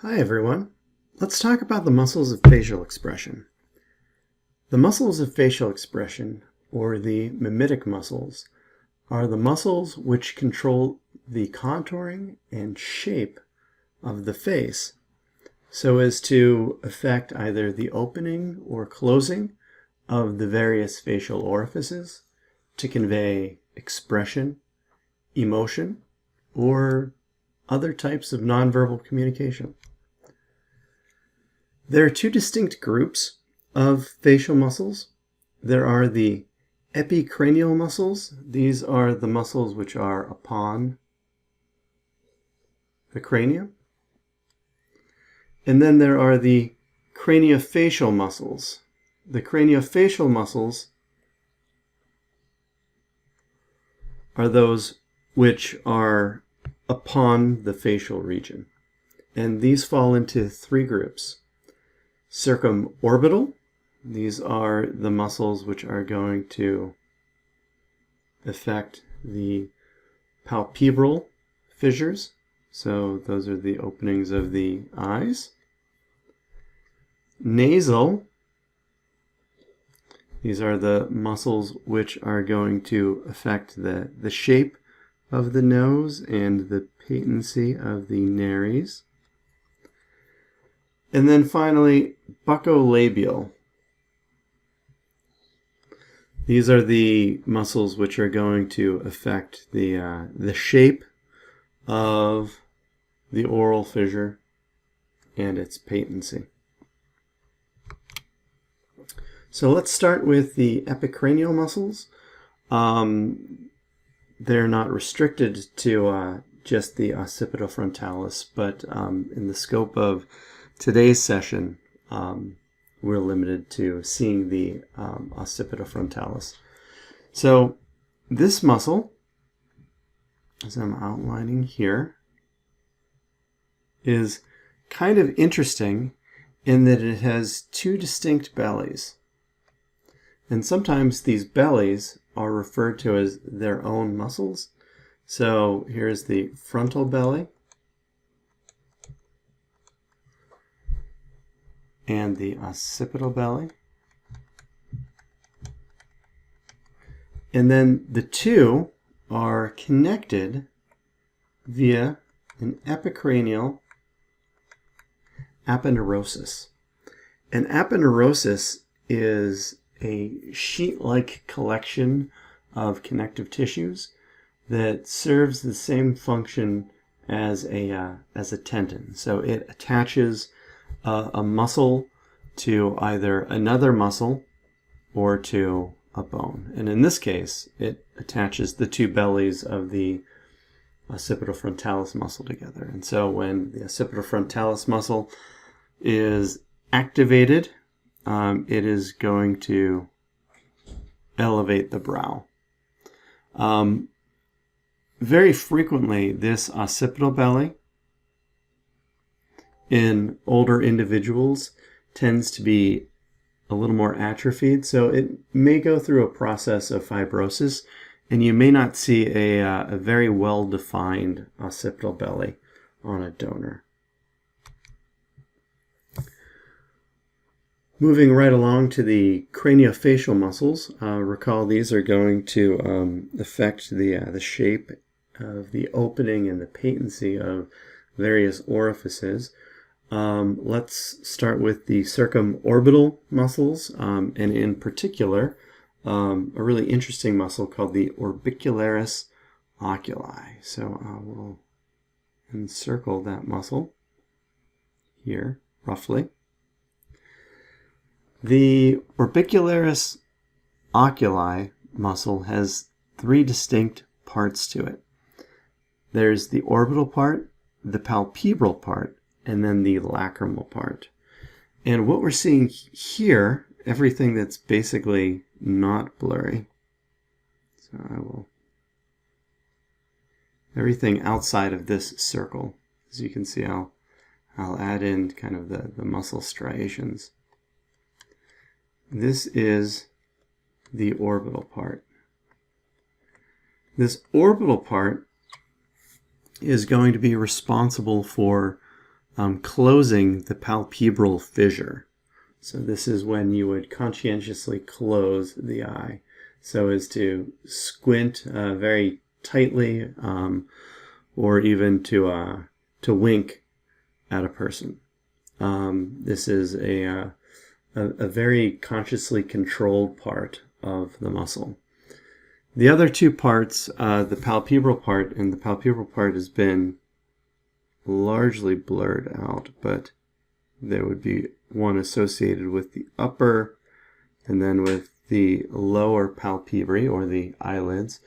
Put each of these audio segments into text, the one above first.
Hi everyone. Let's talk about the muscles of facial expression. The muscles of facial expression, or the mimetic muscles, are the muscles which control the contouring and shape of the face so as to affect either the opening or closing of the various facial orifices to convey expression, emotion, or other types of nonverbal communication. There are two distinct groups of facial muscles. There are the epicranial muscles. These are the muscles which are upon the cranium. And then there are the craniofacial muscles. The craniofacial muscles are those which are upon the facial region. And these fall into three groups. Circumorbital, these are the muscles which are going to affect the palpebral fissures. So those are the openings of the eyes. Nasal, these are the muscles which are going to affect the shape of the nose and the patency of the nares. And then finally, buccolabial. These are the muscles which are going to affect the shape of the oral fissure and its patency. So let's start with the epicranial muscles. They're not restricted to just the occipitofrontalis, but in the scope of today's session, we're limited to seeing the occipitofrontalis. So this muscle, as I'm outlining here, is kind of interesting in that it has two distinct bellies. And sometimes these bellies are referred to as their own muscles. So here's the frontal belly and the occipital belly. And then the two are connected via an epicranial aponeurosis. An aponeurosis is a sheet-like collection of connective tissues that serves the same function as a tendon. So it attaches a muscle to either another muscle or to a bone. And in this case, it attaches the two bellies of the occipitofrontalis muscle together. And so when the occipitofrontalis muscle is activated, it is going to elevate the brow. Very frequently, this occipital belly in older individuals tends to be a little more atrophied, so it may go through a process of fibrosis, and you may not see a very well-defined occipital belly on a donor. Moving right along to the craniofacial muscles, recall these are going to affect the shape of the opening and the patency of various orifices. Let's start with the circumorbital muscles, and in particular, a really interesting muscle called the orbicularis oculi. So we'll encircle that muscle here, roughly. The orbicularis oculi muscle has three distinct parts to it. There's the orbital part, the palpebral part, and then the lacrimal part. And what we're seeing here, everything that's basically not blurry, so everything outside of this circle, as you can see, I'll add in kind of the muscle striations. This is the orbital part. This orbital part is going to be responsible for closing the palpebral fissure. So this is when you would conscientiously close the eye, so as to squint very tightly, or even to wink at a person. This is a very consciously controlled part of the muscle. The other two parts, the palpebral part and the palpebral part, has been largely blurred out, but there would be one associated with the upper and then with the lower palpebrae, or the eyelids.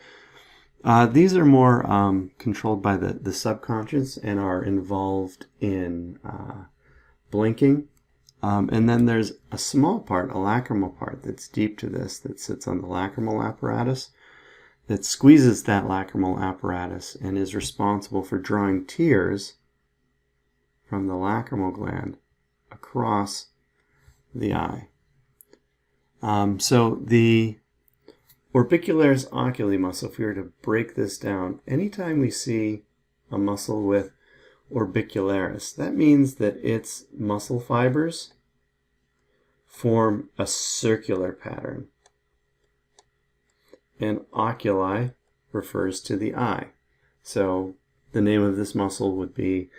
These are more controlled by the subconscious and are involved in blinking. And then there's a small part, a lacrimal part, that's deep to this, that sits on the lacrimal apparatus, that squeezes that lacrimal apparatus and is responsible for drawing tears from the lacrimal gland across the eye. So the orbicularis oculi muscle, if we were to break this down, anytime we see a muscle with orbicularis, that means that its muscle fibers form a circular pattern. And oculi refers to the eye. So the name of this muscle would be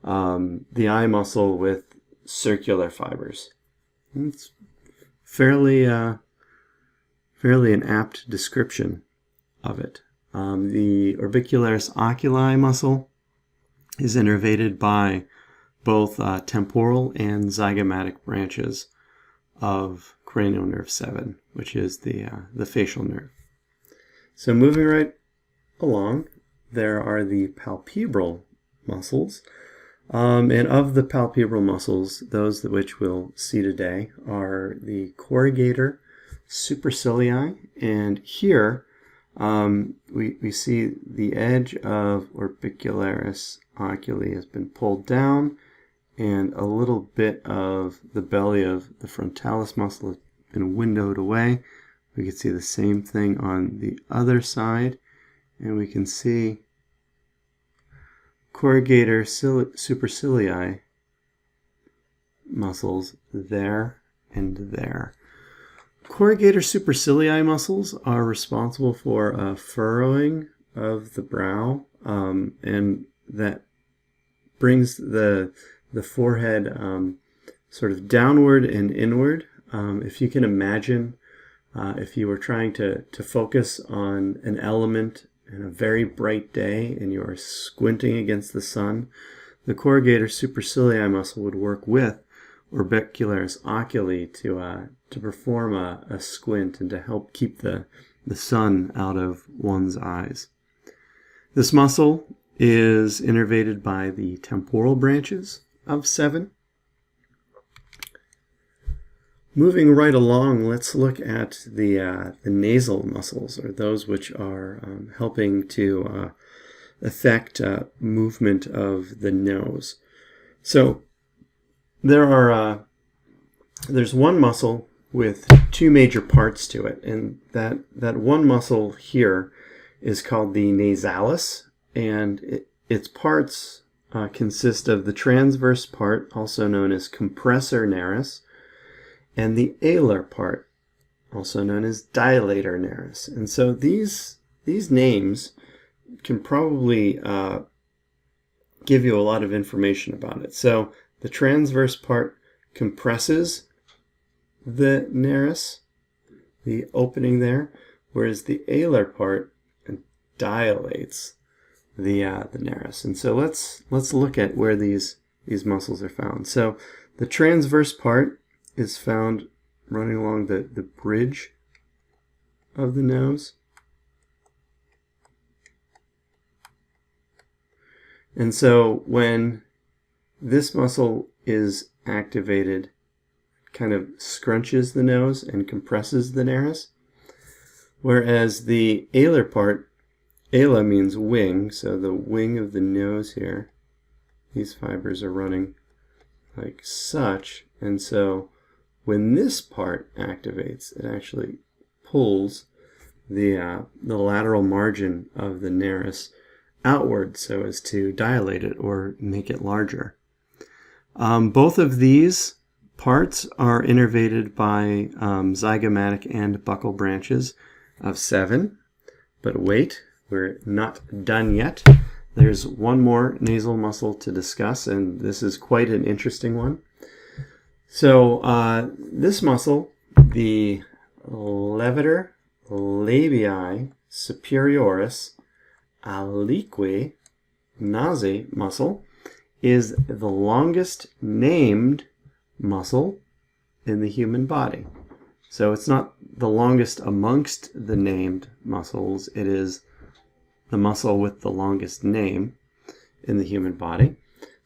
the eye muscle with circular fibers. It's fairly an apt description of it. The orbicularis oculi muscle is innervated by both temporal and zygomatic branches of cranial nerve 7, which is the facial nerve. So moving right along, there are the palpebral muscles. And of the palpebral muscles, those which we'll see today are the corrugator, supercilii, and here we see the edge of orbicularis oculi has been pulled down, and a little bit of the belly of the frontalis muscle has been windowed away. We can see the same thing on the other side, and we can see corrugator supercilii muscles there and there. Corrugator supercilii muscles are responsible for furrowing of the brow, and that brings the forehead sort of downward and inward. If you can imagine, if you were trying to focus on an element in a very bright day and you are squinting against the sun, the corrugator supercilii muscle would work with orbicularis oculi to perform a squint and to help keep the sun out of one's eyes. This muscle is innervated by the temporal branches of 7. Moving right along, let's look at the nasal muscles, or those which are helping to affect movement of the nose. So there's one muscle with two major parts to it, and that one muscle here is called the nasalis, and its parts consist of the transverse part, also known as compressor nares, and the alar part, also known as dilator nares. And so these names can probably give you a lot of information about it. So the transverse part compresses the nares, the opening there, whereas the alar part dilates the nares. And so let's look at where these muscles are found. So the transverse part is found running along the bridge of the nose. And so when this muscle is activated, it kind of scrunches the nose and compresses the nares, whereas the alar part, ala means wing, so the wing of the nose here, these fibers are running like such, and so when this part activates, it actually pulls the lateral margin of the nares outward so as to dilate it or make it larger. Both of these parts are innervated by zygomatic and buccal branches of 7. But wait, we're not done yet. There's one more nasal muscle to discuss, and this is quite an interesting one. So this muscle, the Levator labii superioris aliqui nasi muscle, is the longest named muscle in the human body. So it's not the longest amongst the named muscles, it is the muscle with the longest name in the human body.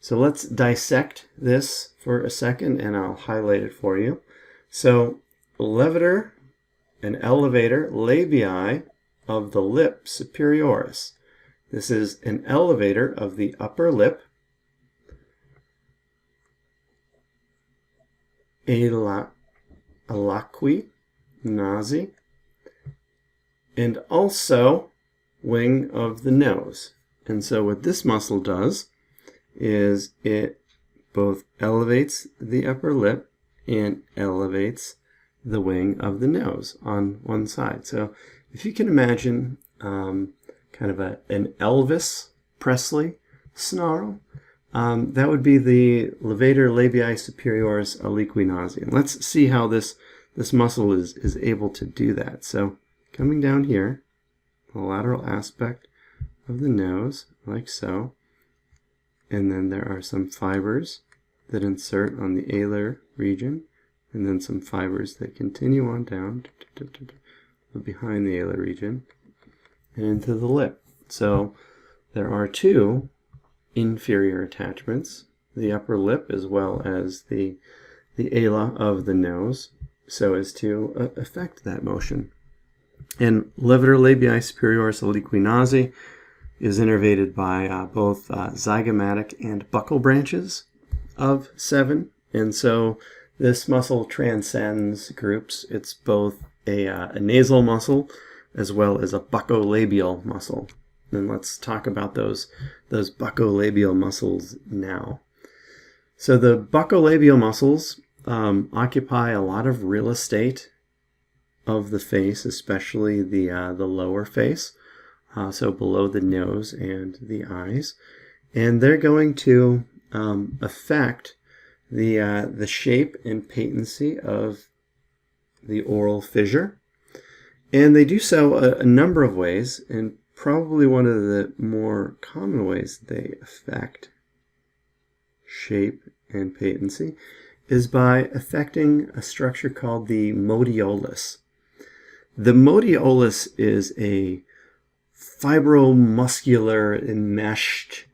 So let's dissect this for a second and I'll highlight it for you. So levator, an elevator labii of the lip superioris. This is an elevator of the upper lip. Alaqui nasi, and also wing of the nose. And so what this muscle does is it both elevates the upper lip and elevates the wing of the nose on one side. So if you can imagine kind of an Elvis Presley snarl, that would be the levator labii superioris aliqui nasi. And let's see how this muscle is able to do that. So coming down here, the lateral aspect of the nose, like so. And then there are some fibers that insert on the alar region, and then some fibers that continue on down behind the alar region and into the lip. So there are two inferior attachments, the upper lip as well as the ala of the nose, so as to affect that motion. And levator labii superioris aliqui nasi is innervated by both zygomatic and buccal branches of 7, and so this muscle transcends groups. It's both a nasal muscle as well as a buccolabial muscle. And let's talk about those buccolabial muscles now. So the buccolabial muscles occupy a lot of real estate of the face, especially the lower face, so below the nose and the eyes, and they're going to affect the shape and patency of the oral fissure, and they do so a number of ways, and probably one of the more common ways they affect shape and patency is by affecting a structure called the modiolus. The modiolus is a fibromuscular enmeshed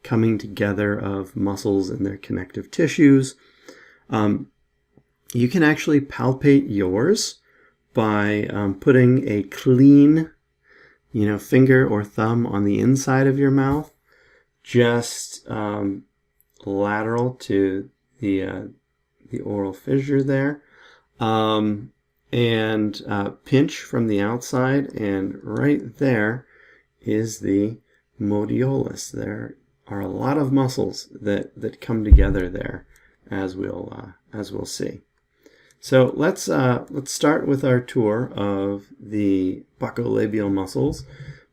coming together of muscles and their connective tissues. You can actually palpate yours by putting a clean finger or thumb on the inside of your mouth, just lateral to the oral fissure there, and pinch from the outside, and right there is the modiolus. There are a lot of muscles that come together there, as we'll see. So let's start with our tour of the buccolabial muscles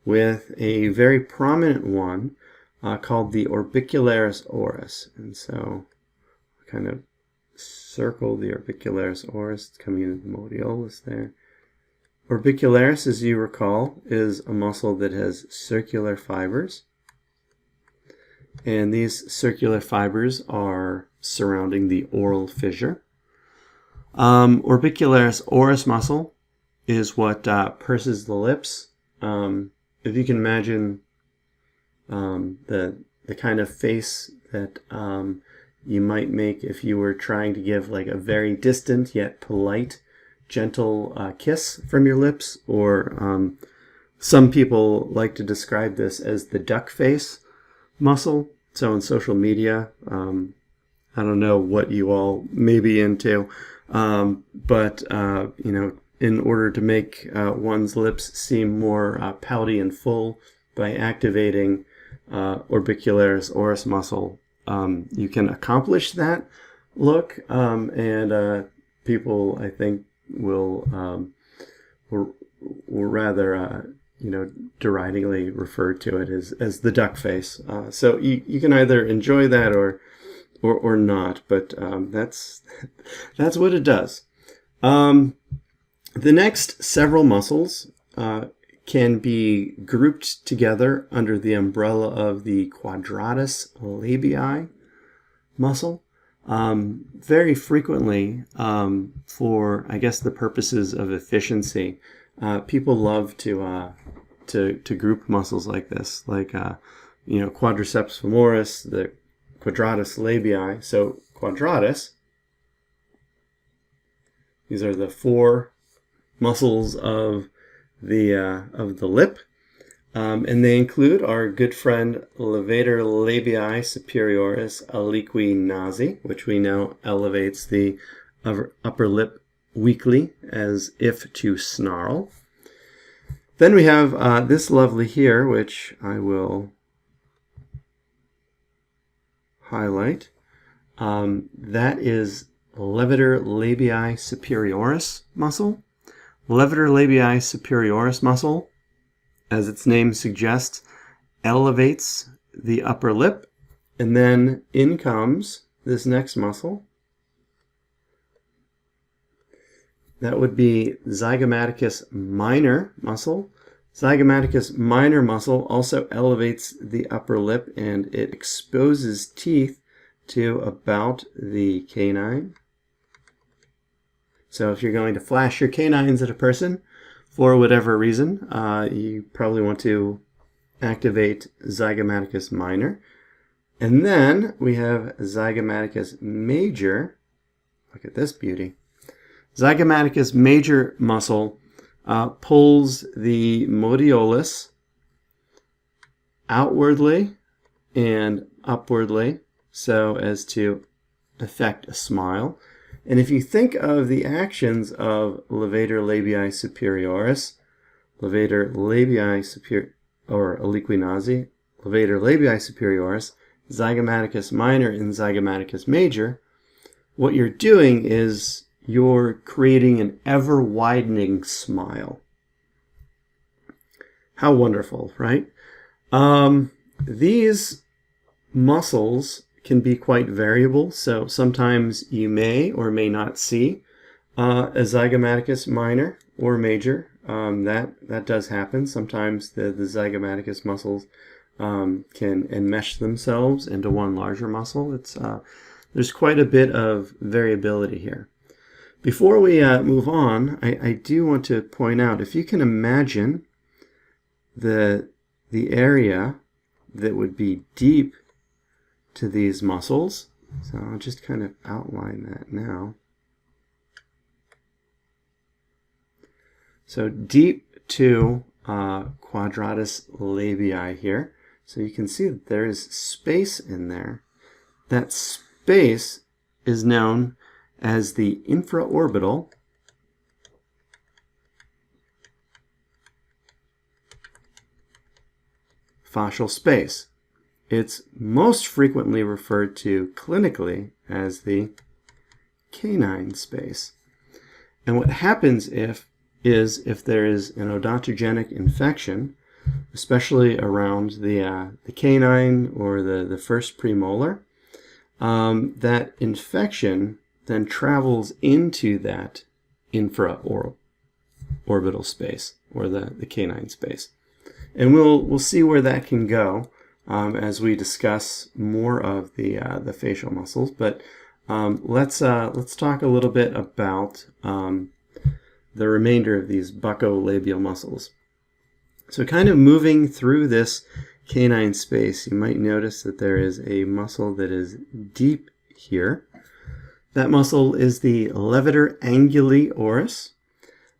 with a very prominent one called the orbicularis oris. And so kind of circle the orbicularis oris coming into the modiolus there. Orbicularis, as you recall, is a muscle that has circular fibers. And these circular fibers are surrounding the oral fissure. Orbicularis oris muscle is what purses the lips. If you can imagine the kind of face that you might make if you were trying to give like a very distant yet polite, gentle kiss from your lips, or some people like to describe this as the duck face muscle. So in social media, I don't know what you all may be into, but in order to make one's lips seem more pouty and full by activating orbicularis oris muscle, you can accomplish that look, and people, I think, will rather deridingly refer to it as the duck face. So you can either enjoy that or not, but that's what it does. The next several muscles can be grouped together under the umbrella of the quadratus labii muscle. Very frequently, for I guess the purposes of efficiency, people love to group muscles like this, like quadriceps femoris, the quadratus labii. So quadratus, these are the four muscles of the lip, and they include our good friend Levator labii superioris aliqui nasi, which we know elevates the upper lip weakly as if to snarl. Then we have this lovely here, which I will highlight. That is Levator labii superioris muscle. Levator labii superioris muscle, as its name suggests, elevates the upper lip, and then in comes this next muscle. That would be zygomaticus minor muscle. Zygomaticus minor muscle also elevates the upper lip, and it exposes teeth to about the canine. So if you're going to flash your canines at a person for whatever reason, you probably want to activate zygomaticus minor. And then we have zygomaticus major. Look at this beauty. Zygomaticus major muscle pulls the modiolus outwardly and upwardly so as to effect a smile. And if you think of the actions of Levator labii superioris, Levator labii superior, or aliqui nasi, Levator labii superioris, zygomaticus minor, and zygomaticus major, what you're doing is you're creating an ever-widening smile. How wonderful, right? These muscles can be quite variable, so sometimes you may or may not see a zygomaticus minor or major. That does happen. Sometimes the zygomaticus muscles can enmesh themselves into one larger muscle. There's quite a bit of variability here. Before we move on, I do want to point out, if you can imagine the area that would be deep to these muscles, so I'll just kind of outline that now. So deep to quadratus labii here, so you can see that there is space in there. That space is known as the infraorbital fascial space. It's most frequently referred to clinically as the canine space. And what happens if there is an odontogenic infection, especially around the canine or the first premolar, that infection then travels into that infraorbital space, or the canine space. And we'll see where that can go as we discuss more of the facial muscles. But let's talk a little bit about the remainder of these buccolabial muscles. So kind of moving through this canine space, you might notice that there is a muscle that is deep here. That muscle is the levator anguli oris,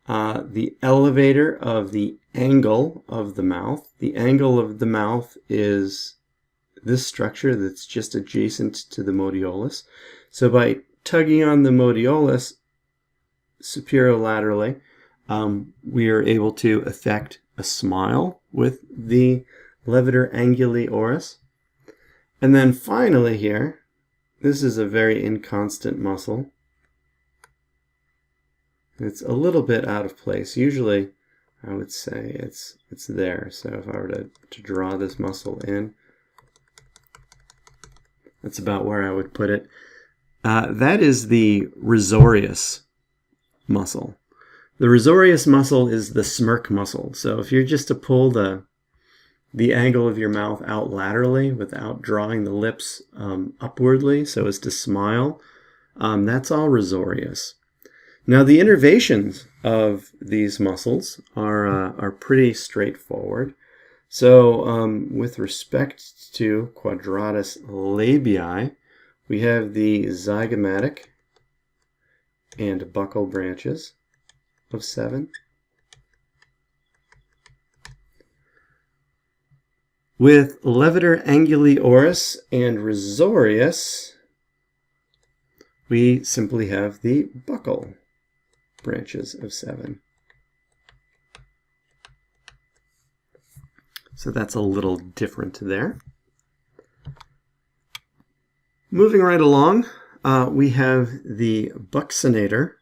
the elevator of the angle of the mouth. The angle of the mouth is this structure that's just adjacent to the modiolus. So by tugging on the modiolus superiorlaterally, we are able to effect a smile with the levator anguli oris. And then finally here, this is a very inconstant muscle. It's a little bit out of place. Usually, I would say it's there. So if I were to draw this muscle in, that's about where I would put it. That is the risorius muscle. The risorius muscle is the smirk muscle. So if you're just to pull the angle of your mouth out laterally without drawing the lips upwardly so as to smile, that's all risorius. Now the innervations of these muscles are pretty straightforward. So with respect to quadratus labii, we have the zygomatic and buccal branches of 7. With levator angulioris and risorius, we simply have the buccal branches of 7. So that's a little different there. Moving right along, we have the buccinator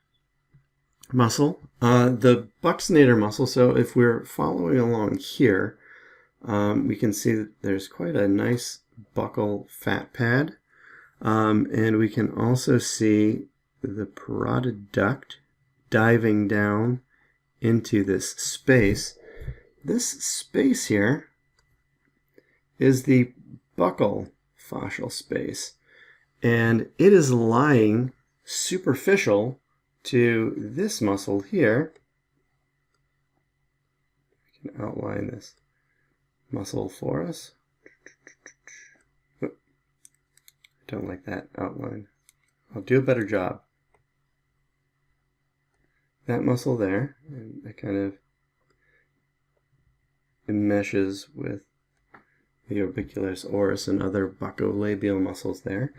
muscle. The buccinator muscle, so if we're following along here, we can see that there's quite a nice buccal fat pad. And we can also see the parotid duct diving down into this space. This space here is the buccal fascial space, and it is lying superficial to this muscle here. I can outline this muscle for us. I don't like that outline. I'll do a better job. That muscle there, and it kind of enmeshes with the orbicularis oris and other buccolabial muscles there.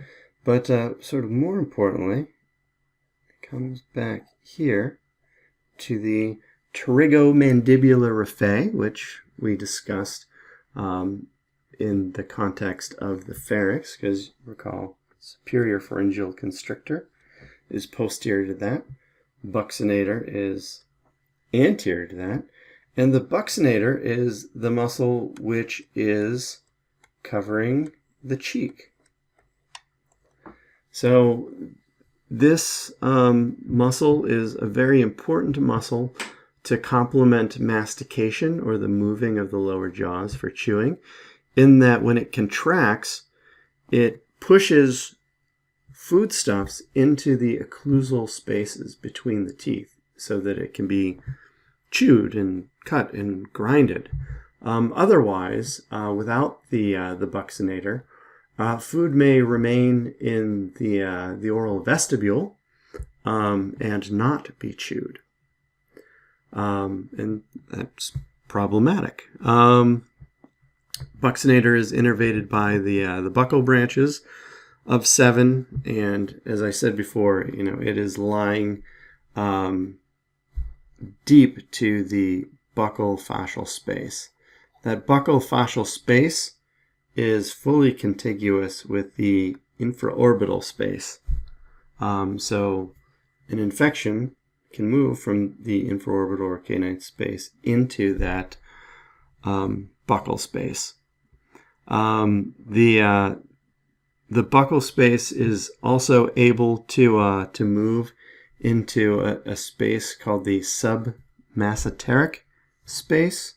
But sort of more importantly, it comes back here to the pterygomandibular raphe, which we discussed in the context of the pharynx, because recall, superior pharyngeal constrictor is posterior to that. Buccinator is anterior to that. And the buccinator is the muscle which is covering the cheek. So this muscle is a very important muscle to complement mastication, or the moving of the lower jaws for chewing, in that when it contracts, it pushes foodstuffs into the occlusal spaces between the teeth so that it can be chewed and cut and grinded. Otherwise, without the buccinator, food may remain in the oral vestibule and not be chewed. And that's problematic. Buccinator is innervated by the buccal branches of 7, and as I said before, it is lying deep to the buccal fascial space. That buccal fascial space is fully contiguous with the infraorbital space. So an infection can move from the infraorbital or canine space into that buccal space. The buccal space is also able to move into a space called the submasseteric space.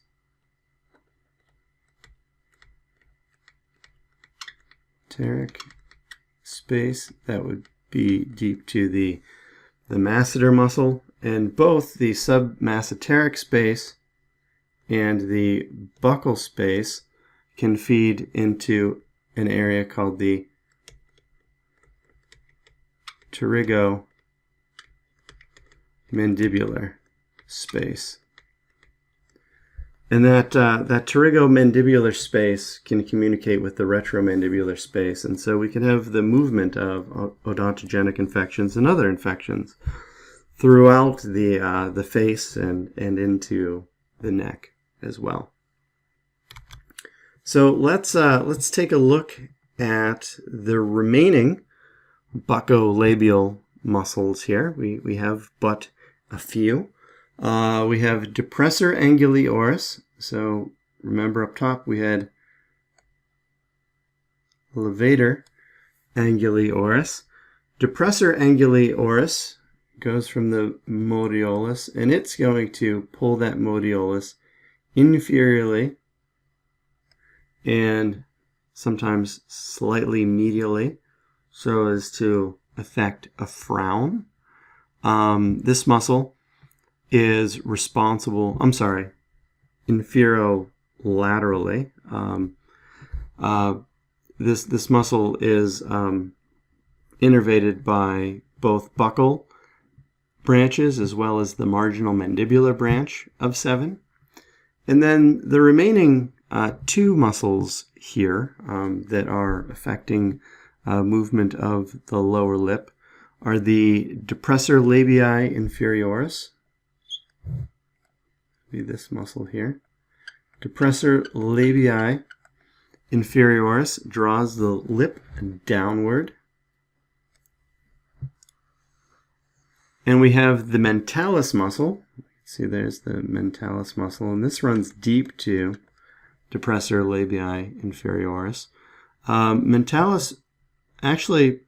Teric space, that would be deep to the masseter muscle, and both the submasseteric space and the buccal space can feed into an area called the pterygomandibular space. And that pterygomandibular space can communicate with the retromandibular space, and so we can have the movement of odontogenic infections and other infections throughout the face and into the neck as well. So let's take a look at the remaining buccolabial muscles here. We have but a few. We have depressor angulioris. So remember up top we had levator angulioris. Depressor angulioris goes from the modiolus, and it's going to pull that modiolus inferiorly and sometimes slightly medially so as to affect a frown. This muscle is responsible, inferolaterally. This muscle is innervated by both buccal branches as well as the marginal mandibular branch of 7. And then the remaining two muscles here that are affecting movement of the lower lip are the depressor labii inferioris. Be this muscle here. Depressor labii inferioris draws the lip downward. And we have the mentalis muscle. See, there's the mentalis muscle, and this runs deep to depressor labii inferioris. Mentalis actually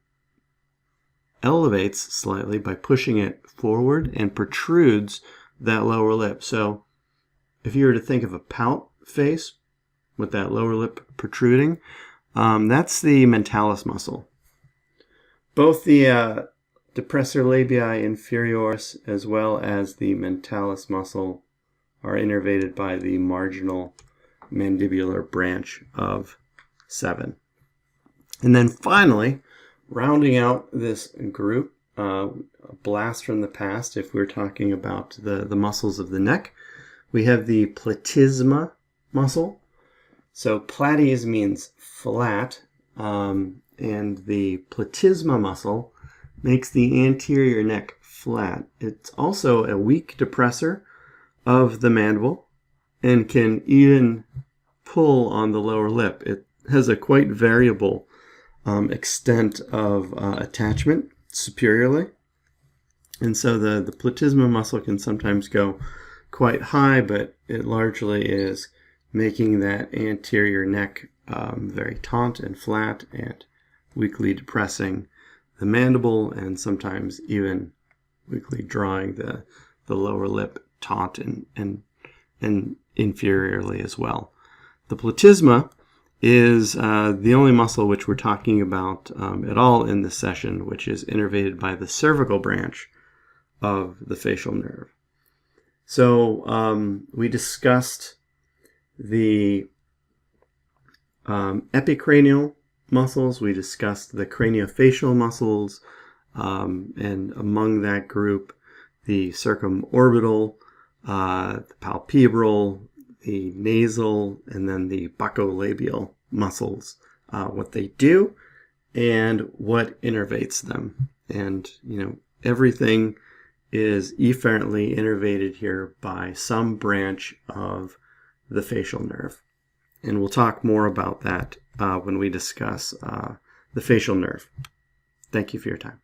elevates slightly by pushing it forward and protrudes that lower lip. So if you were to think of a pout face with that lower lip protruding, that's the mentalis muscle. Both the depressor labii inferioris as well as the mentalis muscle are innervated by the marginal mandibular branch of 7. And then finally, rounding out this group, a blast from the past if we're talking about the muscles of the neck, we have the platysma muscle. So platies means flat, and the platysma muscle makes the anterior neck flat. It's also a weak depressor of the mandible and can even pull on the lower lip. It has a quite variable extent of attachment superiorly. And so the platysma muscle can sometimes go quite high, but it largely is making that anterior neck very taut and flat and weakly depressing the mandible, and sometimes even weakly drawing the lower lip taut and inferiorly as well. The platysma is the only muscle which we're talking about at all in this session, which is innervated by the cervical branch of the facial nerve. So we discussed the epicranial muscles, we discussed the craniofacial muscles, and among that group, the circumorbital, the palpebral, the nasal, and then the buccolabial muscles, what they do and what innervates them. And, everything is efferently innervated here by some branch of the facial nerve. And we'll talk more about that when we discuss the facial nerve. Thank you for your time.